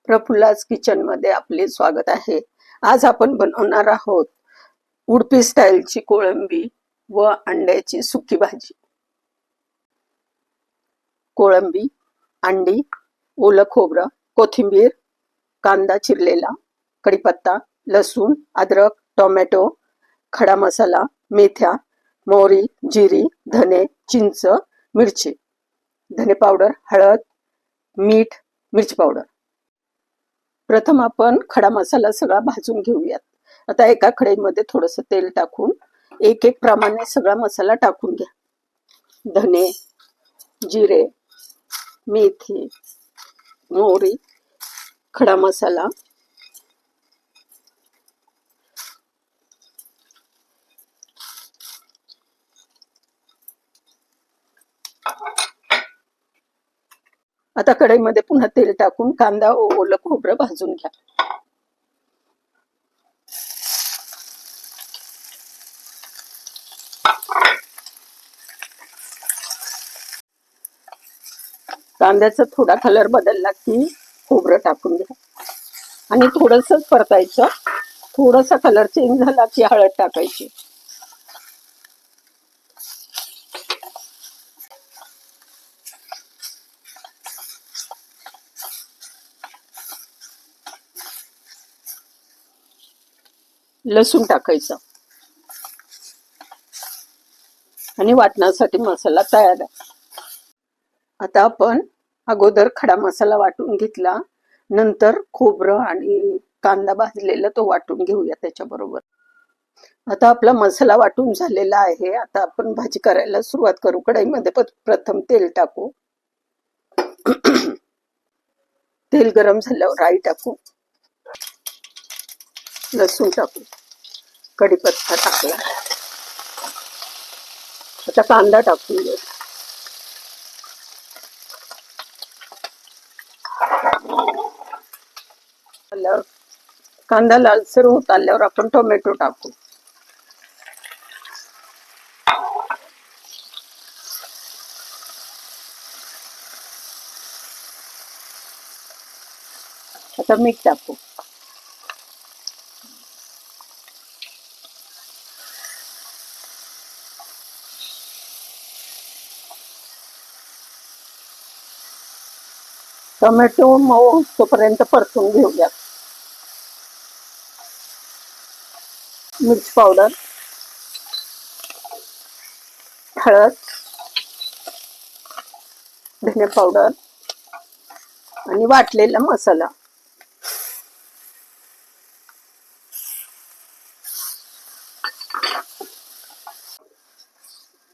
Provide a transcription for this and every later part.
प्रफुल्लाज kitchen मध्ये आपले स्वागत आहे। आज आपण बनवणार आहोत उडपी स्टाईलची कोळंबी व अंड्याची सुकी भाजी। कोळंबी, अंडी, ओलं खोबरं, कोथिंबीर, कांदा चिरलेला, कढीपत्ता, लसूण, अद्रक, टोमॅटो, खडा मसाला, मेथ्या, मोहरी, जिरी, धने, चिंच, मिरची, धने पावडर, हळद, मीठ, मिरची पावडर। प्रथम आपण खडा मसाला सगळा भाजून घेऊयात। आता एका कढईमध्ये थोडंसं तेल टाकून एक एक प्रमाणे सगळा मसाला टाकून घ्या। धने, जिरे, मेथी, मोहरी, खडा मसाला, आता कढईमध्ये पुन्हा तेल टाकून कांदा व ओलं खोबरं भाजून घ्या। कांद्याचा थोडा कलर बदलला की खोबरं टाकून घ्या आणि थोडंसं परतायचं। थोडासा कलर चेंज झाला की हळद टाकायची। लसूण टाकायचं आणि वाटण्यासाठी मसाला तयार आहे। आता आपण अगोदर खडा मसाला वाटून घेतला, नंतर खोबरं आणि कांदा भाजलेला तो वाटून घेऊया त्याच्याबरोबर। आता आपला मसाला वाटून झालेला आहे। आता आपण भाजी करायला सुरुवात करू। कढईमध्ये प्रथम तेल टाकू। तेल गरम झाल्यावर राई टाकू, लसूण टाकू, कढीपत्ता टाकला, आता कांदा टाकून घेऊ। कांदा लालसर होत आल्यावर आपण टोमॅटो टाकू। आता मीठ टाकू। टोमॅटो मऊ तोपर्यंत परतून घेऊया। मिरची पावडर, हळद, धने पावडर आणि वाटलेला मसाला।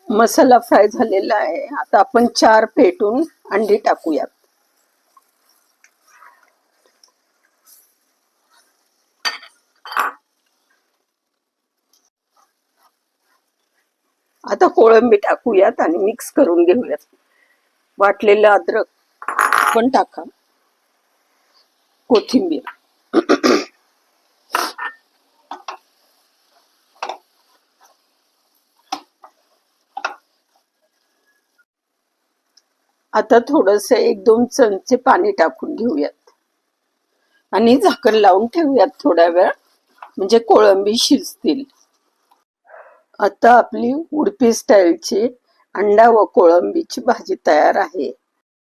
मसाला फ्राय झालेला आहे। आता आपण 4 फेटून अंडी टाकूयात। आता कोळंबी टाकूयात आणि मिक्स करून घेऊयात। वाटलेलं अद्रक पण टाका, कोथिंबीर, आता थोडंसं 1-2 चमचे पाणी टाकून घेऊयात आणि झाकण लावून ठेवूयात थोडा वेळ, म्हणजे कोळंबी शिजतील। आता आपली उडपी स्टाईलची अंडा व कोळंबीची भाजी तयार आहे।